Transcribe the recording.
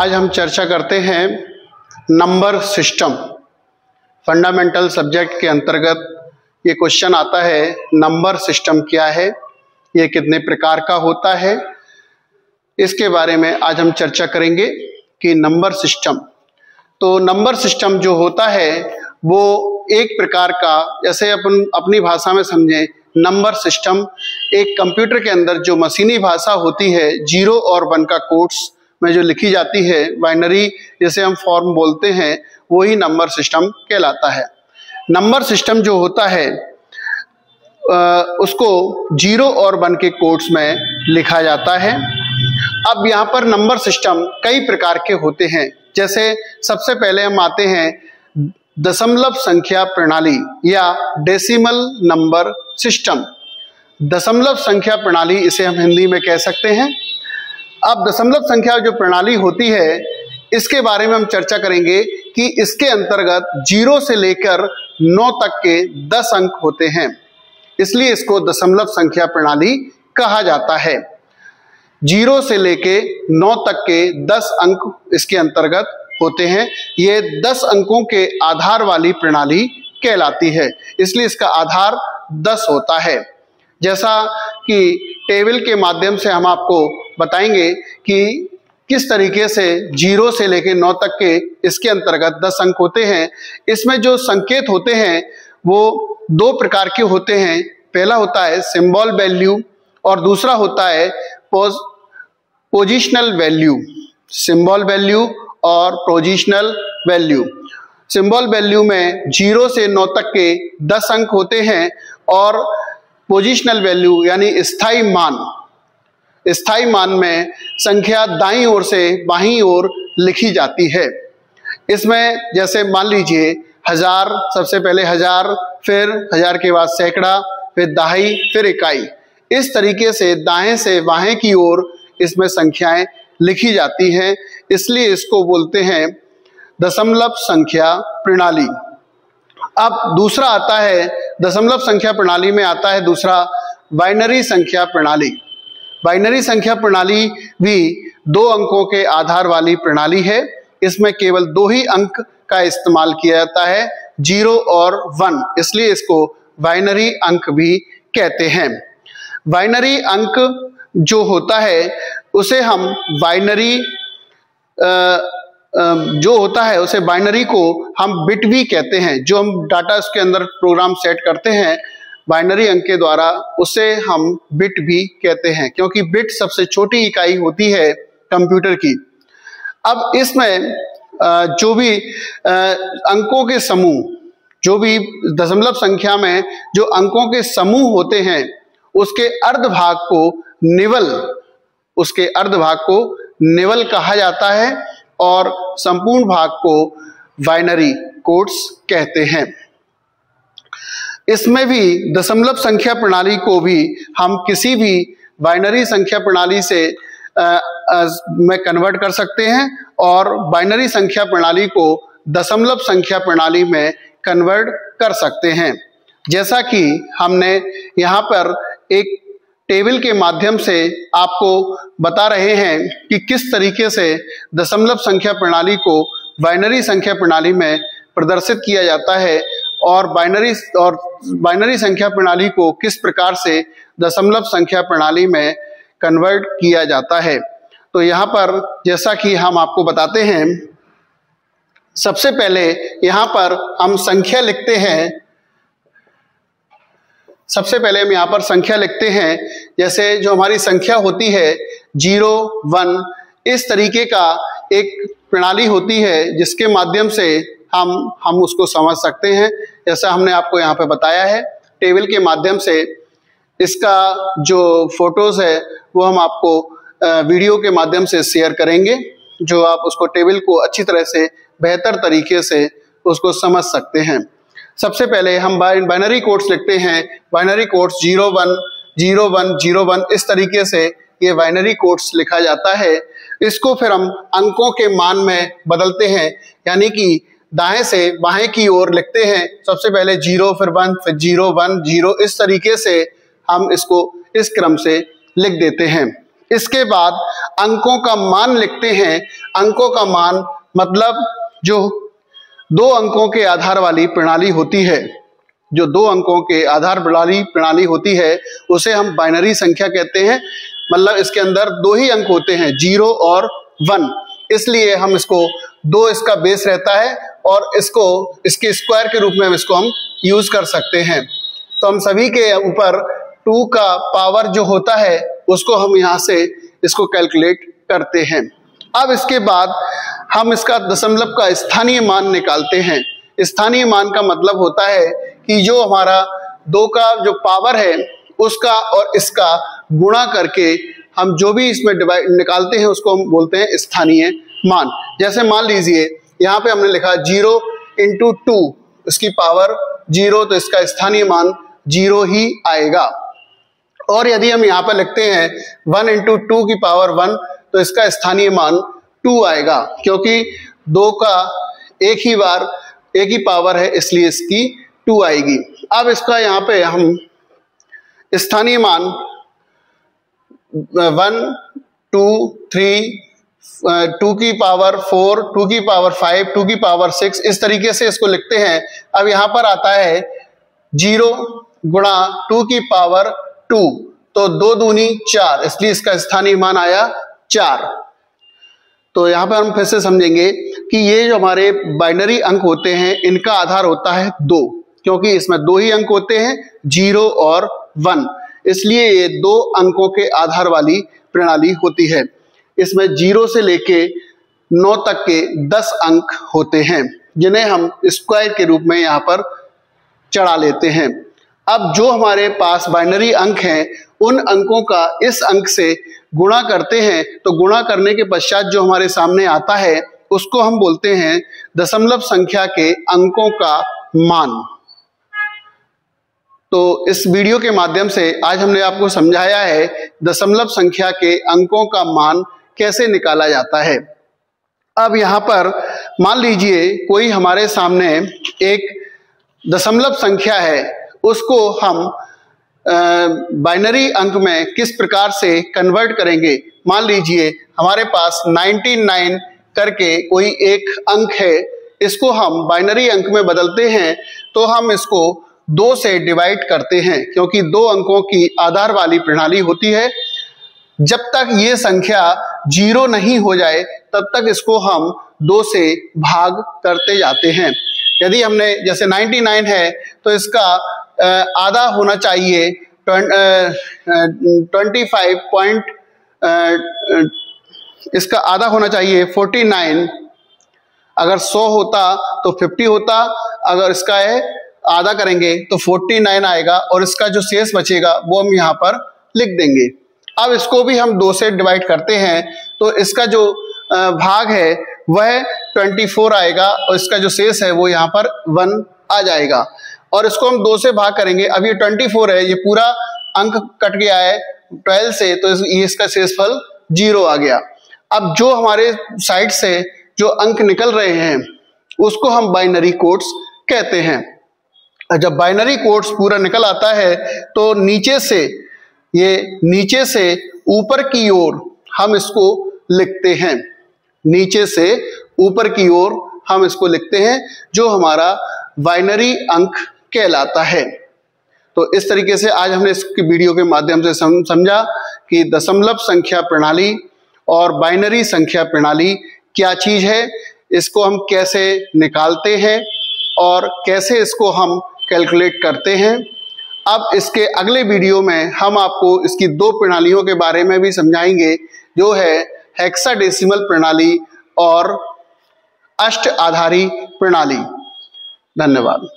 आज हम चर्चा करते हैं नंबर सिस्टम। फंडामेंटल सब्जेक्ट के अंतर्गत ये क्वेश्चन आता है, नंबर सिस्टम क्या है, ये कितने प्रकार का होता है, इसके बारे में आज हम चर्चा करेंगे कि नंबर सिस्टम। तो नंबर सिस्टम जो होता है वो एक प्रकार का, जैसे अपन अपनी भाषा में समझें, नंबर सिस्टम एक कंप्यूटर के अंदर जो मशीनी भाषा होती है, 0 और 1 का कोड्स में जो लिखी जाती है, बाइनरी जैसे हम फॉर्म बोलते हैं, वही नंबर सिस्टम कहलाता है। नंबर सिस्टम जो होता है उसको 0 और 1 के कोड्स में लिखा जाता है। अब यहाँ पर नंबर सिस्टम कई प्रकार के होते हैं। जैसे सबसे पहले हम आते हैं दशमलव संख्या प्रणाली या डेसिमल नंबर सिस्टम। दशमलव संख्या प्रणाली इसे हम हिंदी में कह सकते हैं। अब दशमलव संख्या जो प्रणाली होती है, इसके बारे में हम चर्चा करेंगे कि इसके अंतर्गत 0 से लेकर 9 तक के 10 अंक होते हैं, इसलिए इसको दशमलव संख्या प्रणाली कहा जाता है। 0 से लेके 9 तक के 10 अंक इसके अंतर्गत होते हैं। ये 10 अंकों के आधार वाली प्रणाली कहलाती है, इसलिए इसका आधार 10 होता है। जैसा कि टेबल के माध्यम से हम आपको बताएंगे कि किस तरीके से 0 से लेके 9 तक के इसके अंतर्गत 10 अंक होते हैं। इसमें जो संकेत होते हैं वो 2 प्रकार के होते हैं। पहला होता है सिंबल वैल्यू और दूसरा होता है पोजिशनल वैल्यू। सिंबल वैल्यू और पोजिशनल वैल्यू। सिंबल वैल्यू में 0 से 9 तक के 10 अंक होते हैं और पोजिशनल वैल्यू यानी स्थाई मान में संख्या दाईं ओर से बाईं ओर लिखी जाती है। इसमें जैसे मान लीजिए 1000, सबसे पहले 1000, फिर 1000 के बाद सैकड़ा, फिर दहाई, फिर इकाई। इस तरीके से दाएं से बाएं की ओर इसमें संख्याएं लिखी जाती हैं, इसलिए इसको बोलते हैं दशमलव संख्या प्रणाली। अब दूसरा आता है दशमलव संख्या प्रणाली में आता है दूसरा बाइनरी संख्या प्रणाली। बाइनरी संख्या प्रणाली भी 2 अंकों के आधार वाली प्रणाली है। इसमें केवल 2 ही अंक का इस्तेमाल किया जाता है, 0 और 1, इसलिए इसको बाइनरी अंक भी कहते हैं। बाइनरी अंक जो होता है उसे हम बाइनरी उसे बाइनरी को हम बिट भी कहते हैं। जो हम डाटा उसके अंदर प्रोग्राम सेट करते हैं बाइनरी अंक के द्वारा, उसे हम बिट भी कहते हैं, क्योंकि बिट सबसे छोटी इकाई होती है कंप्यूटर की। अब इसमें जो भी अंकों के समूह, जो भी दशमलव संख्या में जो अंकों के समूह होते हैं, उसके अर्धभाग को निवल कहा जाता है और संपूर्ण भाग को बाइनरी कोड्स कहते हैं। इसमें भी दशमलव संख्या प्रणाली को भी हम किसी भी बाइनरी संख्या प्रणाली से में कन्वर्ट कर सकते हैं और बाइनरी संख्या प्रणाली को दशमलव संख्या प्रणाली में कन्वर्ट कर सकते हैं। जैसा कि हमने यहाँ पर एक टेबल के माध्यम से आपको बता रहे हैं कि किस तरीके से दशमलव संख्या प्रणाली को बाइनरी संख्या प्रणाली में प्रदर्शित किया जाता है और बाइनरी संख्या प्रणाली को किस प्रकार से दशमलव संख्या प्रणाली में कन्वर्ट किया जाता है। तो यहाँ पर जैसा कि हम आपको बताते हैं, सबसे पहले यहाँ पर हम संख्या लिखते हैं। सबसे पहले हम यहाँ पर संख्या लिखते हैं। जैसे जो हमारी संख्या होती है 0, 1, इस तरीके का एक प्रणाली होती है जिसके माध्यम से हम उसको समझ सकते हैं। जैसा हमने आपको यहाँ पे बताया है टेबल के माध्यम से। इसका जो फोटोज है वो हम आपको वीडियो के माध्यम से शेयर करेंगे, जो आप उसको टेबल को अच्छी तरह से बेहतर तरीके से उसको समझ सकते हैं। सबसे पहले हम बाइनरी कोड्स लिखते हैं। बाइनरी कोड्स 0, 1, 0, 1, 0, 1, इस तरीके से ये बाइनरी कोड्स लिखा जाता है। इसको फिर हम अंकों के मान में बदलते हैं, यानी कि दाएं से बाएं की ओर लिखते हैं। सबसे पहले 0, फिर 1, फिर 0, 1, 0, इस तरीके से हम इसको इस क्रम से लिख देते हैं। इसके बाद अंकों का मान लिखते हैं। अंकों का मान मतलब जो 2 अंकों के आधार वाली प्रणाली होती है, जो 2 अंकों के आधार वाली प्रणाली होती है उसे हम बाइनरी संख्या कहते हैं। मतलब इसके अंदर 2 ही अंक होते हैं, 0 और 1, इसलिए हम इसको 2 इसका बेस रहता है और इसको इसके स्क्वायर के रूप में हम यूज कर सकते हैं। तो हम सभी के ऊपर 2 का पावर जो होता है उसको हम यहाँ से इसको कैलकुलेट करते हैं। अब इसके बाद हम इसका दशमलव का स्थानीय मान निकालते हैं। स्थानीय मान का मतलब होता है कि जो हमारा 2 का जो पावर है उसका और इसका गुणा करके हम जो भी इसमें निकालते हैं उसको हम बोलते हैं स्थानीय मान। जैसे मान लीजिए यहाँ पे हमने लिखा 0 × 2, इसकी पावर 0, तो इसका स्थानीय मान 0 ही आएगा। और यदि हम यहाँ पर लिखते हैं 1 × 2 की पावर 1, तो इसका स्थानीय मान 2 आएगा, क्योंकि 2 का एक ही पावर है इसलिए इसकी 2 आएगी। अब इसका यहाँ पे हम स्थानीय मान 1, 2, 3, 2 की पावर 4, 2 की पावर 5, 2 की पावर 6, इस तरीके से इसको लिखते हैं। अब यहाँ पर आता है 0 × 2 की पावर 2, तो 2 दूनी 4, इसलिए इसका स्थानीय मान आया 4। तो यहाँ पर हम फिर से समझेंगे कि ये जो हमारे बाइनरी अंक होते हैं इनका आधार होता है 2, क्योंकि इसमें 2 ही अंक होते हैं, 0 और 1, इसलिए ये 2 अंकों के आधार वाली प्रणाली होती है। इसमें 0 से लेके 9 तक के 10 अंक होते हैं, जिन्हें हम स्क्वायर के रूप में यहाँ पर चढ़ा लेते हैं। अब जो हमारे पास बाइनरी अंक हैं उन अंकों का इस अंक से गुणा करते हैं, तो गुणा करने के पश्चात जो हमारे सामने आता है उसको हम बोलते हैं दशमलव संख्या के अंकों का मान। तो इस वीडियो के माध्यम से आज हमने आपको समझाया है दशमलव संख्या के अंकों का मान कैसे निकाला जाता है। अब यहाँ पर मान लीजिए कोई हमारे सामने एक दशमलव संख्या है, उसको हम बाइनरी अंक में किस प्रकार से कन्वर्ट करेंगे। मान लीजिए हमारे पास 99 करके कोई एक अंक है, इसको हम बाइनरी अंक में बदलते हैं तो हम इसको 2 से डिवाइड करते हैं, क्योंकि 2 अंकों की आधार वाली प्रणाली होती है। जब तक ये संख्या 0 नहीं हो जाए तब तक इसको हम 2 से भाग करते जाते हैं। यदि हमने जैसे 99 है तो इसका आधा होना चाहिए 25 इसका आधा होना चाहिए 49। अगर 100 होता तो 50 होता, अगर इसका है आधा करेंगे तो 49 आएगा और इसका जो शेष बचेगा वो हम यहाँ पर लिख देंगे। अब इसको भी हम 2 से डिवाइड करते हैं तो इसका जो भाग है वह 24 आएगा और इसका जो शेष है वो यहाँ पर 1 आ जाएगा। और इसको हम 2 से भाग करेंगे, अब ये 24 है, ये पूरा अंक कट गया है 12 से, तो ये इसका शेषफल 0 आ गया। अब जो हमारे साइड से जो अंक निकल रहे हैं उसको हम बाइनरी कोड्स कहते हैं। जब बाइनरी कोड्स पूरा निकल आता है तो नीचे से ऊपर की ओर हम इसको लिखते हैं, नीचे से ऊपर की ओर हम इसको लिखते हैं, जो हमारा बाइनरी अंक कहलाता है। तो इस तरीके से आज हमने इस वीडियो के माध्यम से समझा कि दशमलव संख्या प्रणाली और बाइनरी संख्या प्रणाली क्या चीज है, इसको हम कैसे निकालते हैं और कैसे इसको हम कैलकुलेट करते हैं। अब इसके अगले वीडियो में हम आपको इसकी 2 प्रणालियों के बारे में भी समझाएंगे, जो है हेक्साडेसिमल प्रणाली और अष्ट आधारी प्रणाली। धन्यवाद।